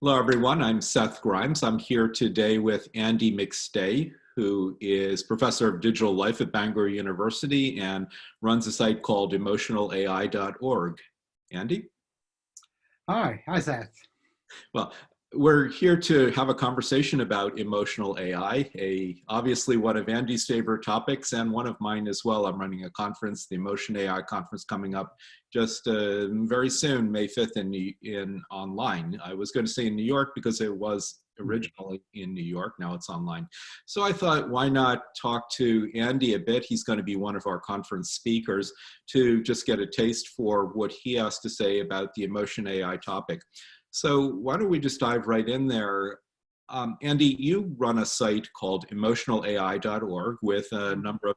Hello, everyone. I'm Seth Grimes. I'm here today with Andy McStay, who is professor of digital life at Bangor University and runs a site called emotionalai.org. Andy? Hi, Seth. Well, we're here to have a conversation about emotional AI, obviously one of Andy's favorite topics and one of mine as well. I'm running a conference, the Emotion AI conference, coming up just very soon, May 5th in online. I was going to say in New York because it was originally in New York. Now it's online. So I thought, why not talk to Andy a bit? He's going to be one of our conference speakers to just get a taste for what he has to say about the Emotion AI topic. So why don't we just dive right in there? Andy, you run a site called emotionalai.org with a number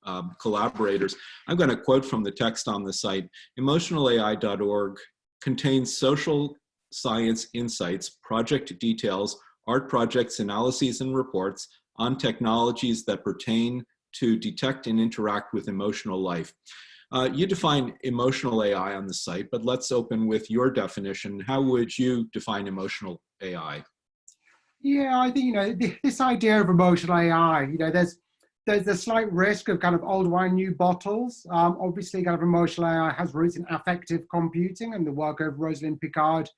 of collaborators. I'm going to quote from the text on the site. Emotionalai.org contains social science insights, project details, art projects, analyses, and reports on technologies that pertain to detect and interact with emotional life. You define emotional AI on the site, but let's open with your definition. How would you define emotional AI? Yeah, I think, this idea of emotional AI, there's a slight risk of kind of old wine, new bottles. Obviously, kind of emotional AI has roots in affective computing and the work of Rosalind Picard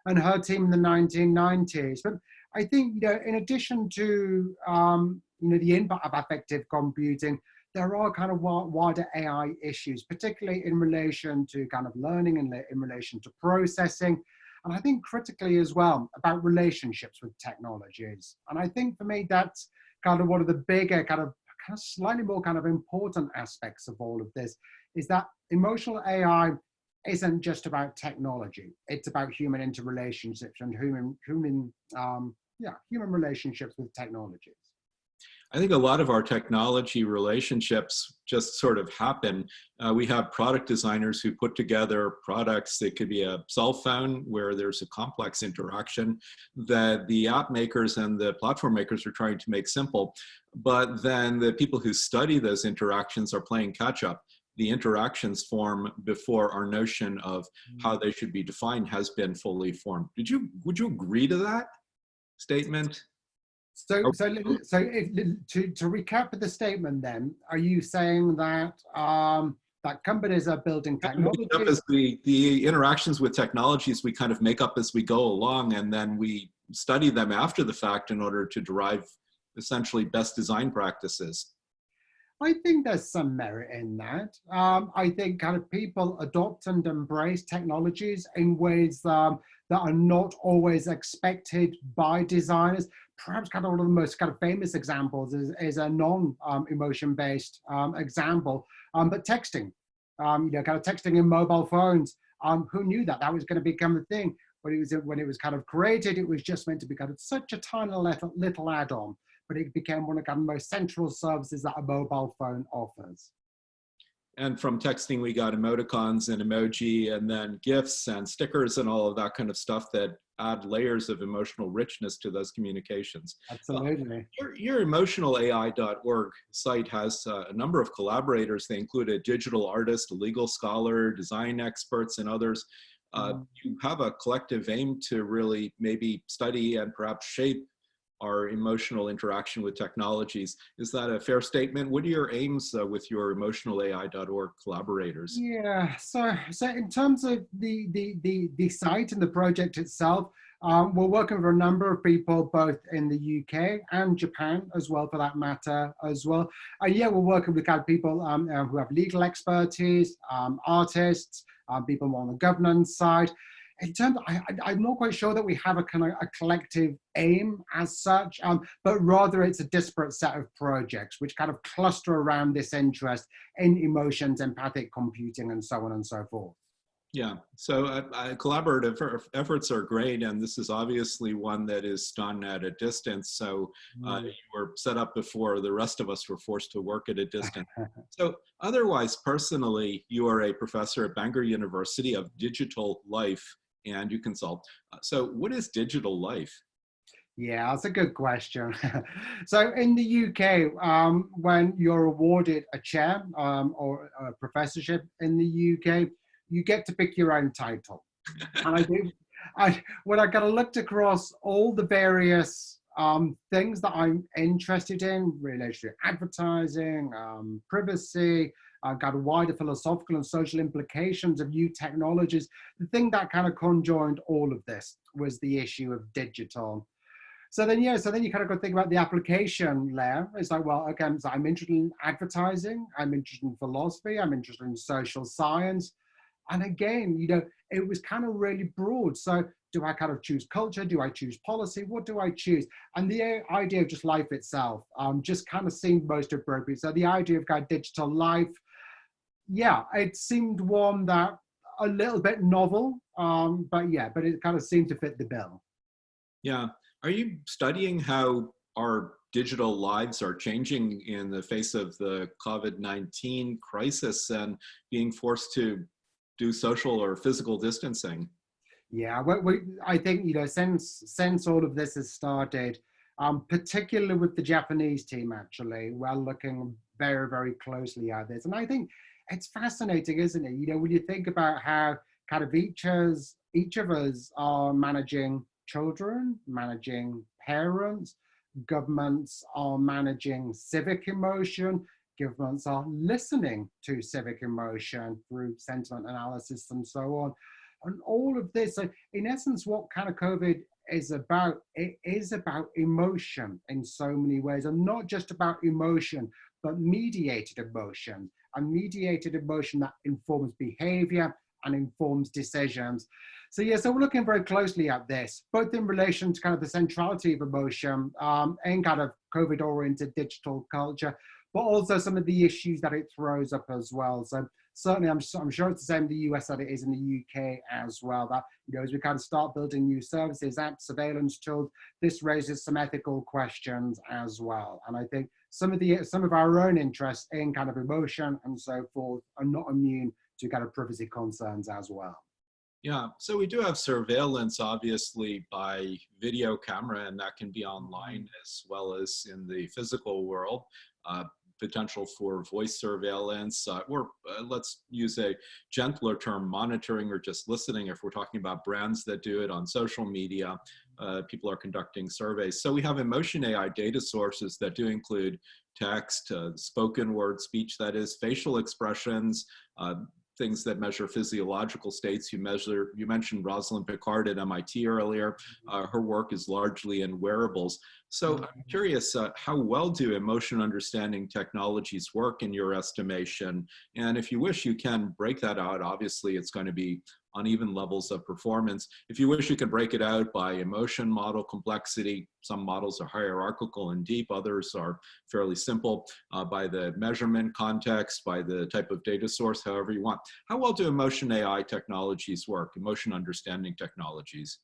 and her team in the 1990s. But I think, in addition to, the impact of affective computing, there are kind of wider AI issues, particularly in relation to kind of learning and in relation to processing. And I think critically as well about relationships with technologies. And I think for me, that's kind of one of the bigger kind of slightly more kind of important aspects of all of this is that emotional AI isn't just about technology. It's about human interrelationships and human relationships with technologies. I think a lot of our technology relationships just sort of happen. We have product designers who put together products. It could be a cell phone where there's a complex interaction that the app makers and the platform makers are trying to make simple. But then the people who study those interactions are playing catch up. The interactions form before our notion of how they should be defined has been fully formed. Would you agree to that statement? To recap the statement, then, are you saying that that companies are building technologies? The interactions with technologies we kind of make up as we go along, and then we study them after the fact in order to derive essentially best design practices. I think there's some merit in that. I think kind of people adopt and embrace technologies in ways that are not always expected by designers. Perhaps kind of one of the most kind of famous examples is a non-emotion-based example, but texting. Kind of texting in mobile phones. Who knew that that was going to become a thing? When it was kind of created, it was just meant to be kind of such a tiny little add-on. But it became one of the most central services that a mobile phone offers. And from texting, we got emoticons and emoji, and then GIFs and stickers and all of that kind of stuff that add layers of emotional richness to those communications. Absolutely. Your emotionalai.org site has a number of collaborators. They include a digital artist, a legal scholar, design experts, and others. You have a collective aim to really maybe study and perhaps shape our emotional interaction with technologies. Is that a fair statement? What are your aims with your emotionalai.org collaborators? Yeah, so in terms of the site and the project itself, we're working with a number of people both in the UK and Japan as well, for that matter as well. Yeah, we're working with kind of people who have legal expertise, artists, people more on the governance side. In terms, I'm not quite sure that we have a kind of a collective aim as such, but rather it's a disparate set of projects which kind of cluster around this interest in emotions, empathic computing, and so on and so forth. Yeah, so collaborative efforts are great, and this is obviously one that is done at a distance. So you were set up before the rest of us were forced to work at a distance. So otherwise, personally, you are a professor at Bangor University of Digital Life, and you consult. So what is digital life? Yeah, that's a good question. So in the UK, when you're awarded a chair or a professorship in the UK, you get to pick your own title. And when I kind of looked across all the various things that I'm interested in relation to advertising, privacy, got wider philosophical and social implications of new technologies. The thing that kind of conjoined all of this was the issue of digital. So then, yeah, so then you kind of got to think about the application layer. It's like, well, okay, so I'm interested in advertising, I'm interested in philosophy, I'm interested in social science. And again, it was kind of really broad. So do I kind of choose culture? Do I choose policy? What do I choose? And the idea of just life itself just kind of seemed most appropriate. So the idea of kind of digital life, yeah, it seemed one that a little bit novel, but yeah, but it kind of seemed to fit the bill. Yeah. Are you studying how our digital lives are changing in the face of the COVID-19 crisis and being forced to do social or physical distancing? Yeah, I think, since all of this has started, particularly with the Japanese team, actually, we're looking very, very closely at this. And I think it's fascinating, isn't it? When you think about how kind of each of us are managing children, managing parents, governments are managing civic emotion, governments are listening to civic emotion through sentiment analysis and so on. And all of this, so in essence, what kind of COVID is about, it is about emotion in so many ways, and not just about emotion, but mediated emotion, and mediated emotion that informs behavior and informs decisions. So yeah, so we're looking very closely at this, both in relation to kind of the centrality of emotion in kind of COVID-oriented digital culture, but also some of the issues that it throws up as well. So certainly, I'm sure it's the same in the US that it is in the UK as well, that, as we kind of start building new services, apps, surveillance tools, this raises some ethical questions as well. And I think some of our own interests in kind of emotion and so forth are not immune to kind of privacy concerns as well. Yeah, so we do have surveillance, obviously, by video camera, and that can be online as well as in the physical world. Potential for voice surveillance, or let's use a gentler term, monitoring or just listening. If we're talking about brands that do it on social media, people are conducting surveys. So we have emotion AI data sources that do include text, spoken word speech, that is, facial expressions, things that measure physiological states. You mentioned Rosalind Picard at MIT earlier. Her work is largely in wearables. So I'm curious, how well do emotion understanding technologies work in your estimation? And if you wish, you can break that out. Obviously, it's going to be uneven levels of performance. If you wish, you can break it out by emotion model complexity. Some models are hierarchical and deep, others are fairly simple, by the measurement context, by the type of data source, however you want. How well do emotion AI technologies work, emotion understanding technologies?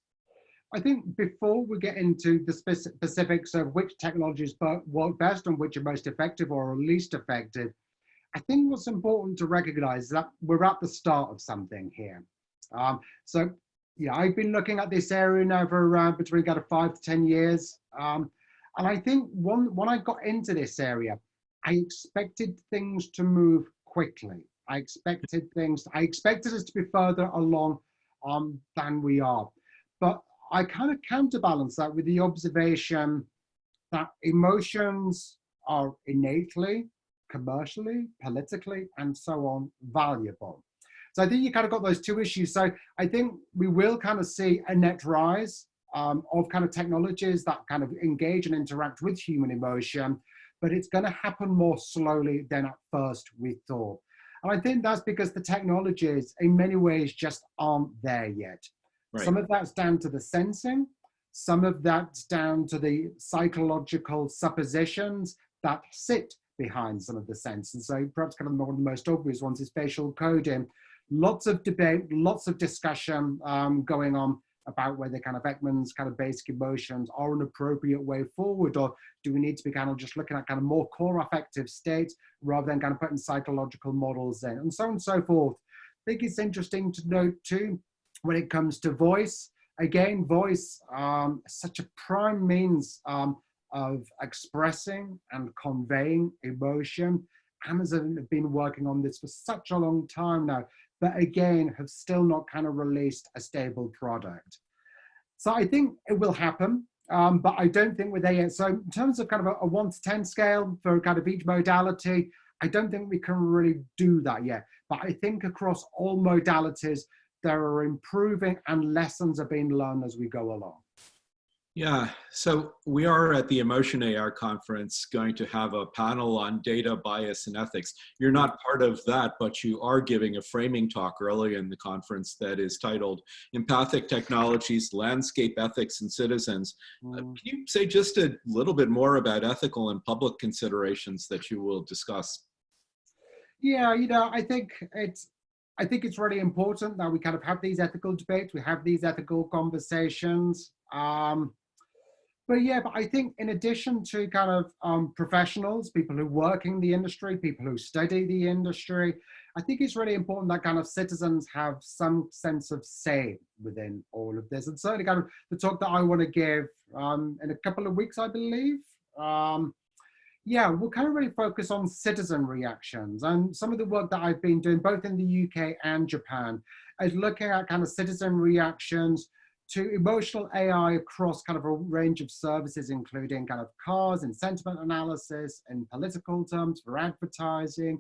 I think before we get into the specifics of which technologies work best and which are most effective or least effective, I think what's important to recognize is that we're at the start of something here. So yeah, I've been looking at this area now for between kind of 5 to 10 years. And I think when I got into this area, I expected things to move quickly. I expected us to be further along than we are. But I kind of counterbalance that with the observation that emotions are innately, commercially, politically, and so on, valuable. So I think you kind of got those two issues. So I think we will kind of see a net rise of kind of technologies that kind of engage and interact with human emotion, but it's going to happen more slowly than at first we thought. And I think that's because the technologies in many ways just aren't there yet. Right. Some of that's down to the sensing, some of that's down to the psychological suppositions that sit behind some of the senses. So perhaps kind of one of the most obvious ones is facial coding. Lots of debate, lots of discussion going on about whether kind of Ekman's kind of basic emotions are an appropriate way forward, or do we need to be kind of just looking at kind of more core affective states rather than kind of putting psychological models in, and so on and so forth. I think it's interesting to note too, when it comes to voice, again, voice is such a prime means of expressing and conveying emotion. Amazon have been working on this for such a long time now, but again, have still not kind of released a stable product. So I think it will happen, but I don't think we're there yet. So in terms of kind of a 1 to 10 scale for kind of each modality, I don't think we can really do that yet. But I think across all modalities, there are improving and lessons are being learned as we go along. Yeah, so we are at the Emotion AI conference going to have a panel on data bias and ethics. You're not part of that, but you are giving a framing talk early in the conference that is titled Empathic Technologies, Landscape, Ethics, and Citizens. Can you say just a little bit more about ethical and public considerations that you will discuss? Yeah, I think it's really important that we kind of have these ethical debates, we have these ethical conversations. But I think in addition to kind of professionals, people who work in the industry, people who study the industry, I think it's really important that kind of citizens have some sense of say within all of this. And certainly kind of the talk that I want to give in a couple of weeks, I believe. We'll kind of really focus on citizen reactions, and some of the work that I've been doing both in the UK and Japan is looking at kind of citizen reactions to emotional AI across kind of a range of services, including kind of cars and sentiment analysis in political terms for advertising,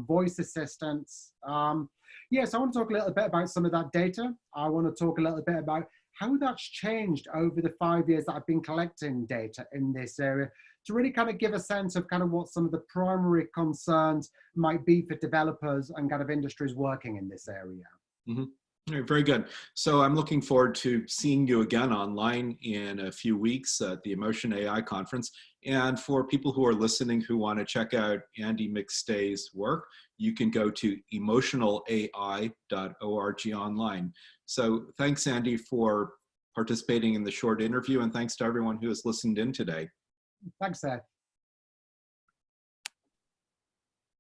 voice assistants. So I want to talk a little bit about some of that data. I want to talk a little bit about how that's changed over the 5 years that I've been collecting data in this area, to really kind of give a sense of kind of what some of the primary concerns might be for developers and kind of industries working in this area. Mm-hmm. All right, very good. So I'm looking forward to seeing you again online in a few weeks at the Emotion AI conference. And for people who are listening who want to check out Andy McStay's work, you can go to emotionalai.org online. So thanks, Andy, for participating in the short interview, and thanks to everyone who has listened in today. Thanks, Ed.